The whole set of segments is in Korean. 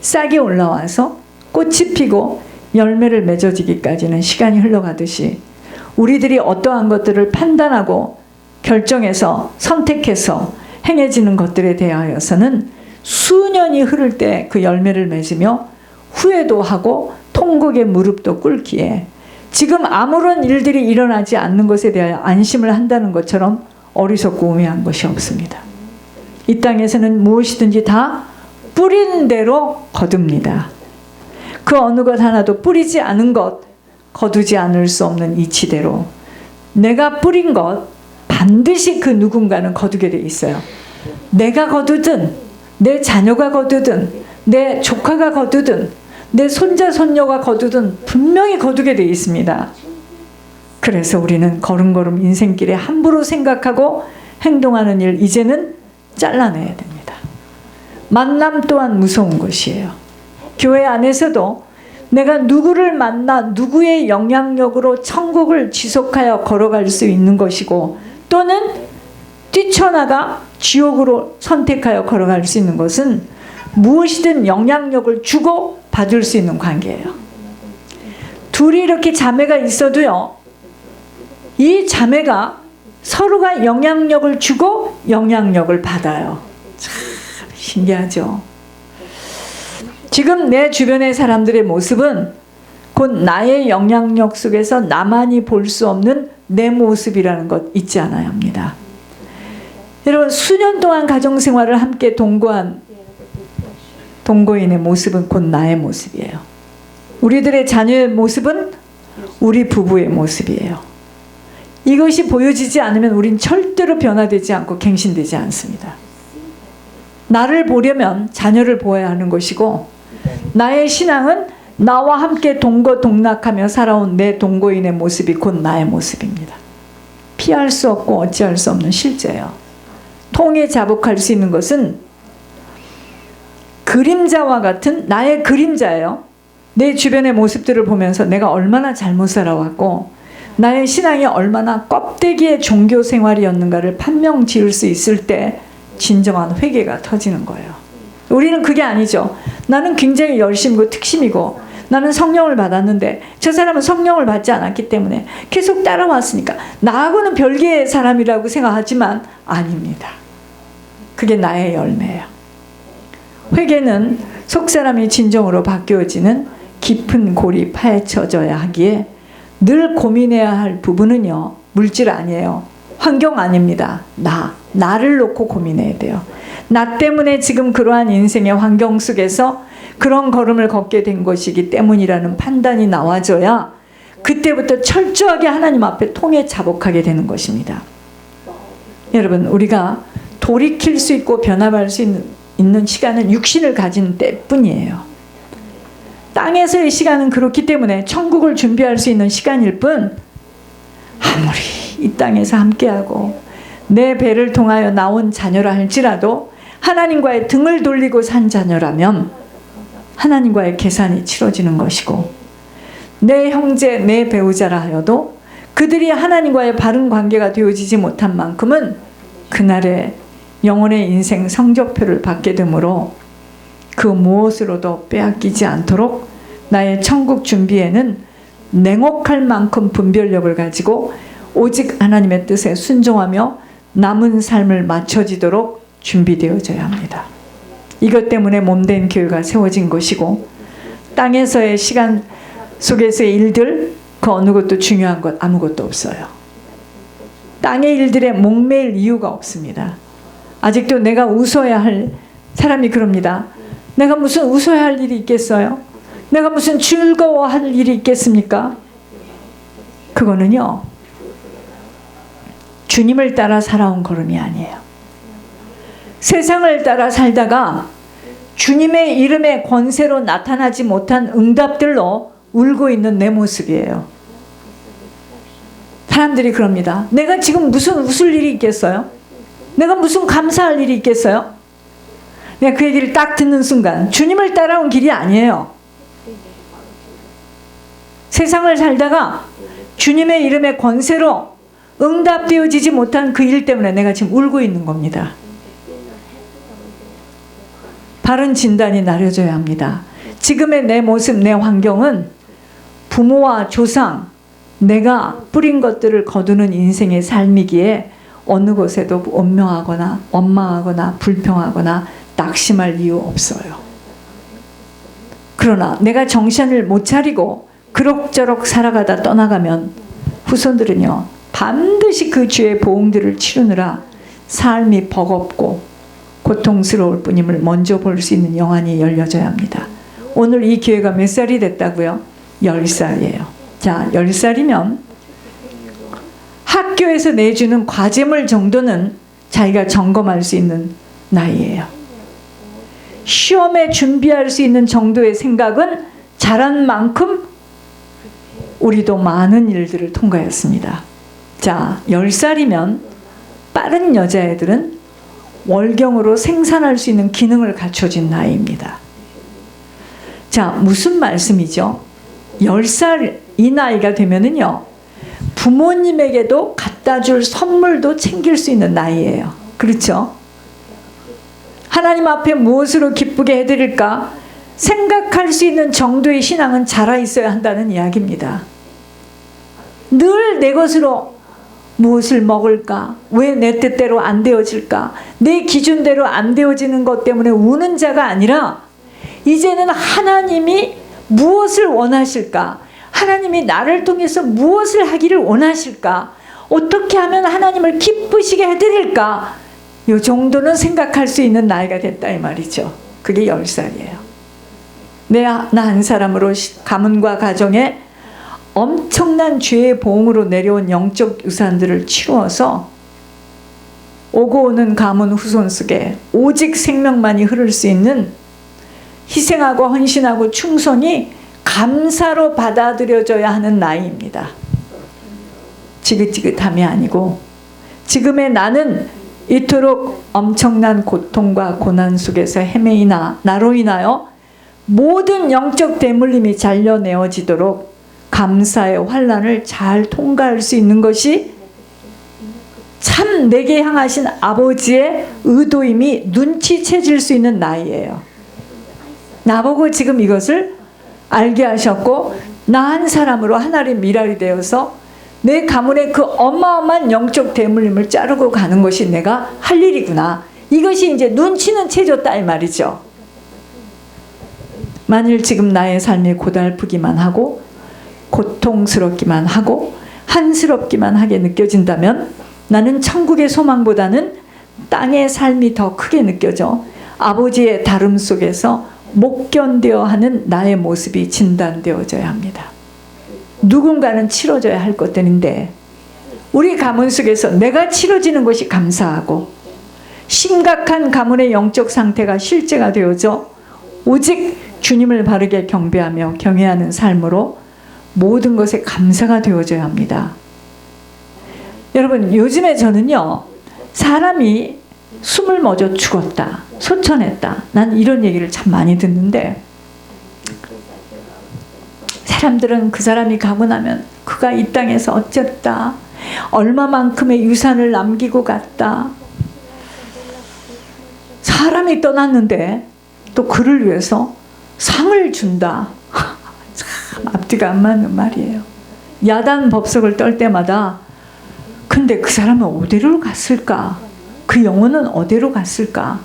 싹이 올라와서 꽃이 피고 열매를 맺어지기까지는 시간이 흘러가듯이 우리들이 어떠한 것들을 판단하고 결정해서 선택해서 행해지는 것들에 대하여서는 수년이 흐를 때 그 열매를 맺으며 후회도 하고 통곡의 무릎도 꿇기에 지금 아무런 일들이 일어나지 않는 것에 대하여 안심을 한다는 것처럼 어리석고 우매한 것이 없습니다. 이 땅에서는 무엇이든지 다 뿌린 대로 거둡니다. 그 어느 것 하나도 뿌리지 않은 것, 거두지 않을 수 없는 이치대로 내가 뿌린 것 반드시 그 누군가는 거두게 돼 있어요. 내가 거두든 내 자녀가 거두든 내 조카가 거두든 내 손자 손녀가 거두든 분명히 거두게 돼 있습니다. 그래서 우리는 걸음걸음 인생길에 함부로 생각하고 행동하는 일 이제는 잘라내야 됩니다. 만남 또한 무서운 것이에요. 교회 안에서도 내가 누구를 만나 누구의 영향력으로 천국을 지속하여 걸어갈 수 있는 것이고 또는 뛰쳐나가 지옥으로 선택하여 걸어갈 수 있는 것은 무엇이든 영향력을 주고 받을 수 있는 관계예요. 둘이 이렇게 자매가 있어도요, 이 자매가 서로가 영향력을 주고 영향력을 받아요. 참 신기하죠. 지금 내 주변의 사람들의 모습은 곧 나의 영향력 속에서 나만이 볼 수 없는 내 모습이라는 것 잊지 않아야 합니다. 여러분, 수년 동안 가정생활을 함께 동거한 동거인의 모습은 곧 나의 모습이에요. 우리들의 자녀의 모습은 우리 부부의 모습이에요. 이것이 보여지지 않으면 우린 절대로 변화되지 않고 갱신되지 않습니다. 나를 보려면 자녀를 보아야 하는 것이고, 나의 신앙은 나와 함께 동거동락하며 살아온 내 동거인의 모습이 곧 나의 모습입니다. 피할 수 없고 어찌할 수 없는 실제예요. 통에 자복할 수 있는 것은 그림자와 같은 나의 그림자예요. 내 주변의 모습들을 보면서 내가 얼마나 잘못 살아왔고 나의 신앙이 얼마나 껍데기의 종교 생활이었는가를 판명 지을 수 있을 때 진정한 회개가 터지는 거예요. 우리는 그게 아니죠. 나는 굉장히 열심이고 특심이고 나는 성령을 받았는데 저 사람은 성령을 받지 않았기 때문에 계속 따라왔으니까 나하고는 별개의 사람이라고 생각하지만 아닙니다. 그게 나의 열매예요. 회개는 속사람이 진정으로 바뀌어지는 깊은 골이 파헤쳐져야 하기에 늘 고민해야 할 부분은요, 물질 아니에요. 환경 아닙니다. 나를 놓고 고민해야 돼요. 나 때문에 지금 그러한 인생의 환경 속에서 그런 걸음을 걷게 된 것이기 때문이라는 판단이 나와져야 그때부터 철저하게 하나님 앞에 통에 자복하게 되는 것입니다. 여러분, 우리가 돌이킬 수 있고 변화할 수 있는 시간은 육신을 가진 때뿐이에요. 땅에서의 시간은 그렇기 때문에 천국을 준비할 수 있는 시간일 뿐, 아무리 이 땅에서 함께하고 내 배를 통하여 나온 자녀라 할지라도 하나님과의 등을 돌리고 산 자녀라면 하나님과의 계산이 치러지는 것이고, 내 형제, 내 배우자라 하여도 그들이 하나님과의 바른 관계가 되어지지 못한 만큼은 그날의 영혼의 인생 성적표를 받게 되므로 그 무엇으로도 빼앗기지 않도록 나의 천국 준비에는 냉혹할 만큼 분별력을 가지고 오직 하나님의 뜻에 순종하며 남은 삶을 맞춰지도록 준비되어져야 합니다. 이것 때문에 몸된 교회가 세워진 것이고, 땅에서의 시간 속에서의 일들, 그 어느 것도 중요한 것 아무것도 없어요. 땅의 일들에 목매일 이유가 없습니다. 아직도 내가 웃어야 할 사람이 그럽니다. 내가 무슨 웃어야 할 일이 있겠어요? 내가 무슨 즐거워할 일이 있겠습니까? 그거는요, 주님을 따라 살아온 걸음이 아니에요. 세상을 따라 살다가 주님의 이름의 권세로 나타나지 못한 응답들로 울고 있는 내 모습이에요. 사람들이 그럽니다. 내가 지금 무슨 웃을 일이 있겠어요? 내가 무슨 감사할 일이 있겠어요? 내가 그 얘기를 딱 듣는 순간 주님을 따라온 길이 아니에요. 세상을 살다가 주님의 이름의 권세로 응답되어지지 못한 그 일 때문에 내가 지금 울고 있는 겁니다. 바른 진단이 나려져야 합니다. 지금의 내 모습, 내 환경은 부모와 조상, 내가 뿌린 것들을 거두는 인생의 삶이기에 어느 곳에도 원망하거나 원망하거나 불평하거나 낙심할 이유 없어요. 그러나 내가 정신을 못 차리고 그럭저럭 살아가다 떠나가면 후손들은요, 반드시 그 주의 보응들을 치르느라 삶이 버겁고 고통스러울 뿐임을 먼저 볼 수 있는 영안이 열려져야 합니다. 오늘 이 기회가 몇 살이 됐다고요? 10살이에요. 자, 10살이면 학교에서 내주는 과제물 정도는 자기가 점검할 수 있는 나이예요. 시험에 준비할 수 있는 정도의 생각은 자란 만큼 우리도 많은 일들을 통과했습니다. 자, 10살이면 빠른 여자애들은 월경으로 생산할 수 있는 기능을 갖춰진 나이입니다. 자, 무슨 말씀이죠? 10살 이 나이가 되면은요, 부모님에게도 갖다 줄 선물도 챙길 수 있는 나이예요. 그렇죠? 하나님 앞에 무엇으로 기쁘게 해드릴까 생각할 수 있는 정도의 신앙은 자라 있어야 한다는 이야기입니다. 늘 내 것으로 무엇을 먹을까? 왜 내 뜻대로 안 되어질까? 내 기준대로 안 되어지는 것 때문에 우는 자가 아니라 이제는 하나님이 무엇을 원하실까? 하나님이 나를 통해서 무엇을 하기를 원하실까? 어떻게 하면 하나님을 기쁘시게 해드릴까? 이 정도는 생각할 수 있는 나이가 됐다 이 말이죠. 그게 10살이에요. 나 한 사람으로 가문과 가정에 엄청난 죄의 보응으로 내려온 영적 유산들을 치루어서 오고 오는 가문 후손 속에 오직 생명만이 흐를 수 있는 희생하고 헌신하고 충성이 감사로 받아들여져야 하는 나이입니다. 지긋지긋함이 아니고 지금의 나는 이토록 엄청난 고통과 고난 속에서 헤매이나 나로 인하여 모든 영적 대물림이 잘려내어지도록 감사의 환난을 잘 통과할 수 있는 것이 참 내게 향하신 아버지의 의도임이 눈치채질 수 있는 나이예요. 나보고 지금 이것을 알게 하셨고 나 한 사람으로 하나의 미랄이 되어서 내 가문의 그 어마어마한 영적 대물림을 자르고 가는 것이 내가 할 일이구나. 이것이 이제 눈치는 채졌다 이 말이죠. 만일 지금 나의 삶이 고달프기만 하고 고통스럽기만 하고 한스럽기만 하게 느껴진다면 나는 천국의 소망보다는 땅의 삶이 더 크게 느껴져 아버지의 다름 속에서 못 견뎌 하는 나의 모습이 진단되어져야 합니다. 누군가는 치러져야 할 것들인데 우리 가문 속에서 내가 치러지는 것이 감사하고 심각한 가문의 영적 상태가 실제가 되어져 오직 주님을 바르게 경배하며 경외하는 삶으로 모든 것에 감사가 되어져야 합니다. 여러분, 요즘에 저는요, 사람이 숨을 멎어 죽었다, 소천했다, 난 이런 얘기를 참 많이 듣는데 사람들은 그 사람이 가고 나면 그가 이 땅에서 어쨌다, 얼마만큼의 유산을 남기고 갔다, 사람이 떠났는데 또 그를 위해서 상을 준다. 참 앞뒤가 안 맞는 말이에요. 야단 법석을 떨 때마다 근데 그 사람은 어디로 갔을까? 그 영혼은 어디로 갔을까?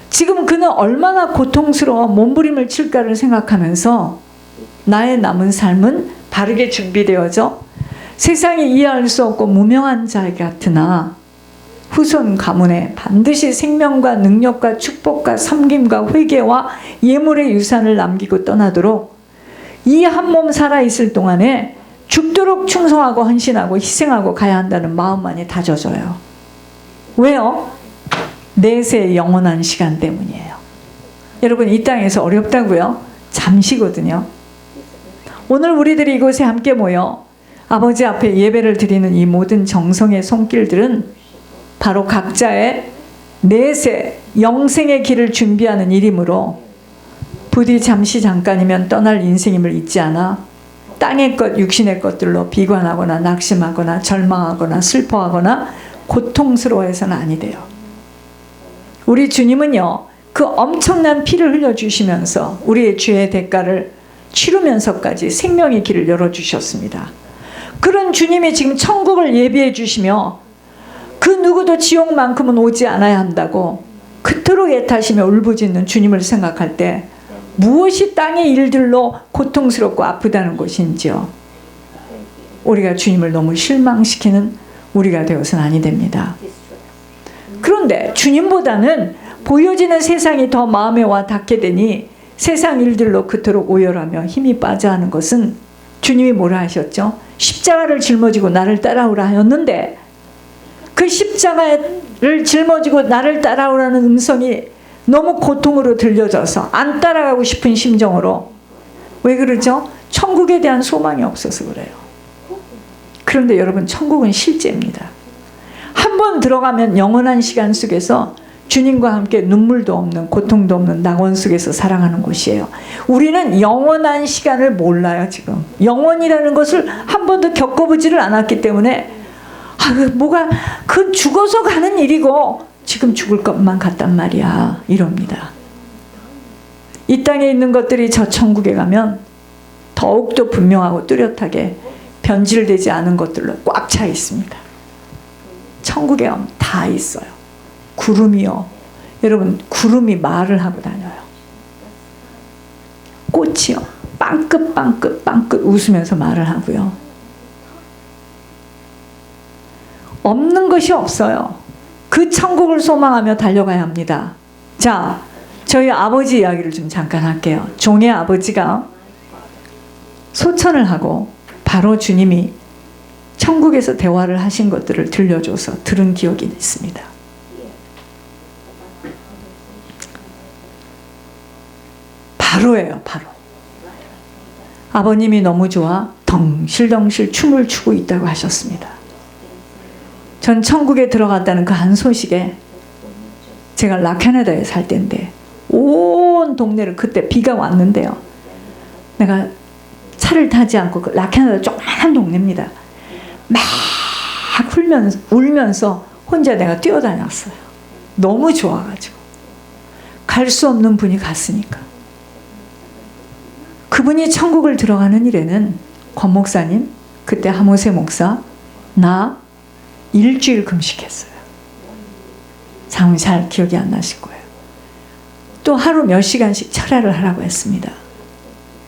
지금 그는 얼마나 고통스러워 몸부림을 칠까를 생각하면서 나의 남은 삶은 바르게 준비되어져 세상이 이해할 수 없고 무명한 자 같으나 후손 가문에 반드시 생명과 능력과 축복과 섬김과 회개와 예물의 유산을 남기고 떠나도록 이 한 몸 살아있을 동안에 죽도록 충성하고 헌신하고 희생하고 가야 한다는 마음만이 다져져요. 왜요? 내세의 영원한 시간 때문이에요. 여러분, 이 땅에서 어렵다고요? 잠시거든요. 오늘 우리들이 이곳에 함께 모여 아버지 앞에 예배를 드리는 이 모든 정성의 손길들은 바로 각자의 내세 영생의 길을 준비하는 일이므로 부디 잠시 잠깐이면 떠날 인생임을 잊지 않아 땅의 것, 육신의 것들로 비관하거나 낙심하거나 절망하거나 슬퍼하거나 고통스러워해서는 아니 돼요. 우리 주님은요, 그 엄청난 피를 흘려주시면서 우리의 죄의 대가를 치르면서까지 생명의 길을 열어주셨습니다. 그런 주님이 지금 천국을 예비해 주시며 그 누구도 지옥만큼은 오지 않아야 한다고 그토록 애타시며 울부짖는 주님을 생각할 때 무엇이 땅의 일들로 고통스럽고 아프다는 것인지요. 우리가 주님을 너무 실망시키는 우리가 되어서는 아니 됩니다. 그런데 주님보다는 보여지는 세상이 더 마음에 와 닿게 되니 세상 일들로 그토록 오열하며 힘이 빠져하는 것은 주님이 뭐라 하셨죠? 십자가를 짊어지고 나를 따라오라 하였는데 그 십자가를 짊어지고 나를 따라오라는 음성이 너무 고통으로 들려져서 안 따라가고 싶은 심정으로, 왜 그러죠? 천국에 대한 소망이 없어서 그래요. 그런데 여러분, 천국은 실제입니다. 한 번 들어가면 영원한 시간 속에서 주님과 함께 눈물도 없는, 고통도 없는 낙원 속에서 살아가는 곳이에요. 우리는 영원한 시간을 몰라요. 지금 영원이라는 것을 한 번도 겪어보지를 않았기 때문에 뭐가 그 죽어서 가는 일이고 지금 죽을 것만 같단 말이야, 이럽니다. 이 땅에 있는 것들이 저 천국에 가면 더욱더 분명하고 뚜렷하게 변질되지 않은 것들로 꽉 차 있습니다. 천국에 가면 다 있어요. 구름이요. 여러분, 구름이 말을 하고 다녀요. 꽃이요. 빵긋 웃으면서 말을 하고요. 없는 것이 없어요. 그 천국을 소망하며 달려가야 합니다. 자, 저희 아버지 이야기를 좀 잠깐 할게요. 종의 아버지가 소천을 하고 바로 주님이 천국에서 대화를 하신 것들을 들려줘서 들은 기억이 있습니다. 바로예요, 바로. 아버님이 너무 좋아 덩실덩실 춤을 추고 있다고 하셨습니다. 전 천국에 들어갔다는 그 한 소식에, 제가 라캐나다에 살 때인데 온 동네를, 그때 비가 왔는데요, 내가 차를 타지 않고, 그 라캐나다 조그마한 동네입니다. 막 울면서 혼자 내가 뛰어다녔어요. 너무 좋아가지고. 갈 수 없는 분이 갔으니까. 그분이 천국을 들어가는 일에는 권 목사님, 그때 하모세 목사, 나 일주일 금식했어요. 잠은 잘 기억이 안 나실 거예요. 또 하루 몇 시간씩 철야를 하라고 했습니다.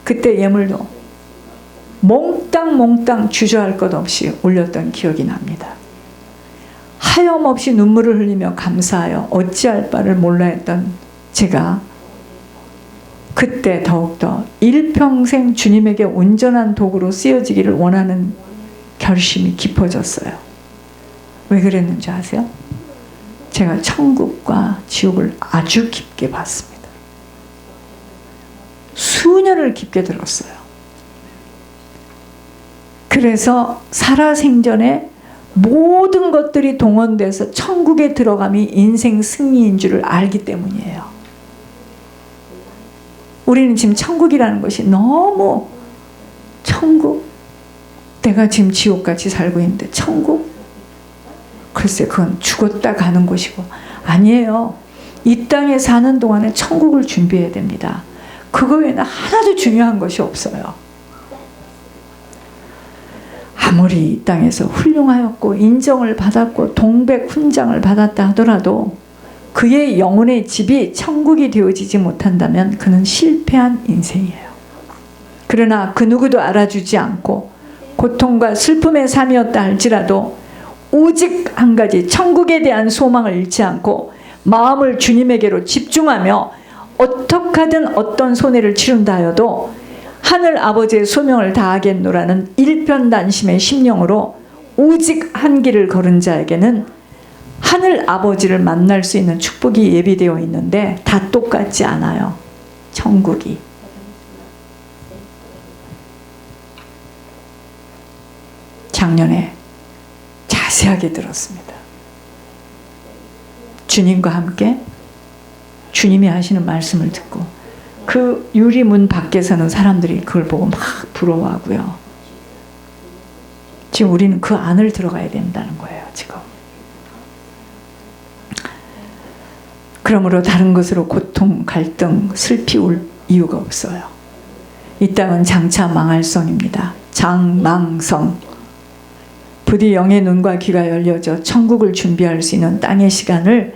그때 예물도 몽땅 주저할 것 없이 올렸던 기억이 납니다. 하염없이 눈물을 흘리며 감사하여 어찌할 바를 몰라 했던 제가 그때 더욱더 일평생 주님에게 온전한 도구로 쓰여지기를 원하는 결심이 깊어졌어요. 왜 그랬는지 아세요? 제가 천국과 지옥을 아주 깊게 봤습니다. 수년을 깊게 들었어요. 그래서 살아생전에 모든 것들이 동원돼서 천국에 들어감이 인생 승리인 줄을 알기 때문이에요. 우리는 지금 천국이라는 것이 너무, 천국? 내가 지금 지옥같이 살고 있는데 천국? 글쎄, 그건 죽었다 가는 곳이고. 아니에요. 이 땅에 사는 동안에 천국을 준비해야 됩니다. 그거 외에는 하나도 중요한 것이 없어요. 아무리 이 땅에서 훌륭하였고 인정을 받았고 동백 훈장을 받았다 하더라도 그의 영혼의 집이 천국이 되어지지 못한다면 그는 실패한 인생이에요. 그러나 그 누구도 알아주지 않고 고통과 슬픔의 삶이었다 할지라도 오직 한 가지, 천국에 대한 소망을 잃지 않고 마음을 주님에게로 집중하며 어떻게 하든 어떤 손해를 치른다 하여도 하늘 아버지의 소명을 다하겠노라는 일편단심의 심령으로 오직 한 길을 걸은 자에게는 하늘 아버지를 만날 수 있는 축복이 예비되어 있는데 다 똑같지 않아요. 천국이. 작년에 자세하게 들었습니다. 주님과 함께 주님이 하시는 말씀을 듣고 그 유리문 밖에서는 사람들이 그걸 보고 막 부러워하고요. 지금 우리는 그 안을 들어가야 된다는 거예요, 지금. 그러므로 다른 것으로 고통, 갈등, 슬피 울 이유가 없어요. 이 땅은 장차 망할성입니다. 장망성. 부디 영의 눈과 귀가 열려져 천국을 준비할 수 있는 땅의 시간을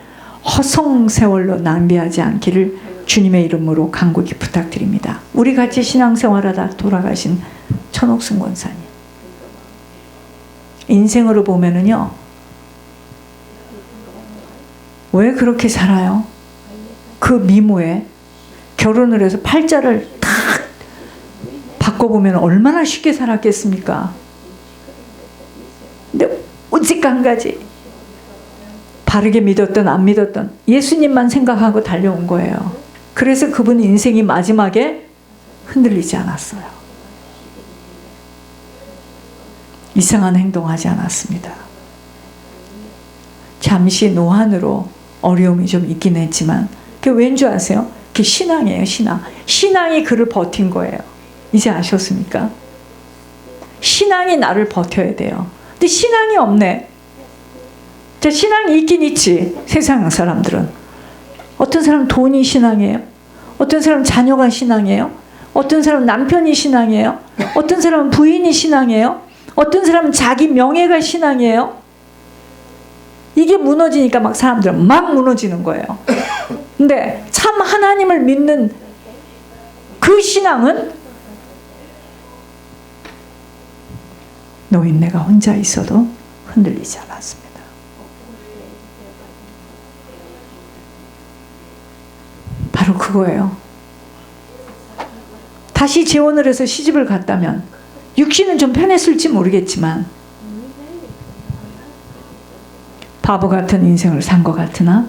허송 세월로 낭비하지 않기를 주님의 이름으로 간곡히 부탁드립니다. 우리 같이 신앙생활하다 돌아가신 천옥순 권사님. 인생으로 보면은요, 왜 그렇게 살아요? 그 미모에 결혼을 해서 팔자를 탁 바꿔보면 얼마나 쉽게 살았겠습니까? 근데 오직 한 가지, 바르게 믿었던 안 믿었던 예수님만 생각하고 달려온 거예요. 그래서 그분 인생이 마지막에 흔들리지 않았어요. 이상한 행동하지 않았습니다. 잠시 노안으로 어려움이 좀 있긴 했지만 그게 왠 줄 아세요? 그게 신앙이에요. 신앙. 신앙이 그를 버틴 거예요. 이제 아셨습니까? 신앙이 나를 버텨야 돼요. 근데 신앙이 없네. 자, 신앙이 있긴 있지. 세상 사람들은. 어떤 사람은 돈이 신앙이에요. 어떤 사람은 자녀가 신앙이에요. 어떤 사람은 남편이 신앙이에요. 어떤 사람은 부인이 신앙이에요. 어떤 사람은 자기 명예가 신앙이에요. 이게 무너지니까 막 사람들은 막 무너지는 거예요. 근데 참 하나님을 믿는 그 신앙은 노인네가 혼자 있어도 흔들리지 않았습니다. 바로 그거예요. 다시 재혼을 해서 시집을 갔다면 육신은 좀 편했을지 모르겠지만 바보 같은 인생을 산 것 같으나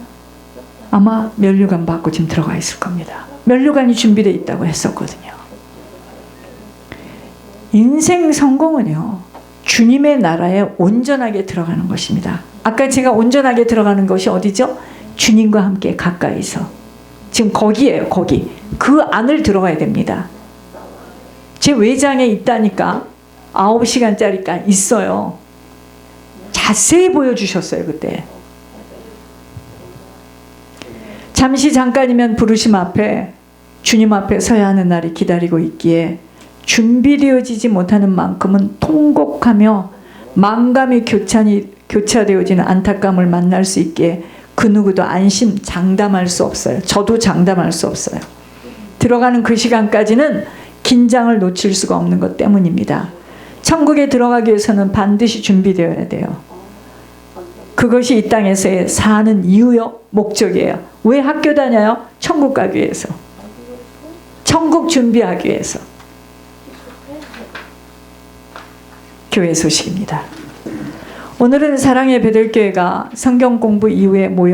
아마 면류관 받고 지금 들어가 있을 겁니다. 면류관이 준비되어 있다고 했었거든요. 인생 성공은요, 주님의 나라에 온전하게 들어가는 것입니다. 아까 제가 온전하게 들어가는 것이 어디죠? 주님과 함께 가까이서. 지금 거기예요. 거기. 그 안을 들어가야 됩니다. 제 외장에 있다니까 9시간짜리가 있어요. 자세히 보여주셨어요. 그때. 잠시 잠깐이면 부르심 앞에 주님 앞에 서야 하는 날이 기다리고 있기에 준비되어지지 못하는 만큼은 통곡하며 만감이 교차되어지는 안타까움을 만날 수 있게 그 누구도 안심 장담할 수 없어요. 저도 장담할 수 없어요. 들어가는 그 시간까지는 긴장을 놓칠 수가 없는 것 때문입니다. 천국에 들어가기 위해서는 반드시 준비되어야 돼요. 그것이 이 땅에서의 사는 이유요, 목적이에요. 왜 학교 다녀요? 천국 가기 위해서. 천국 준비하기 위해서. 교회 소식입니다. 오늘은 사랑의 베들교회가 성경 공부 이후에 모여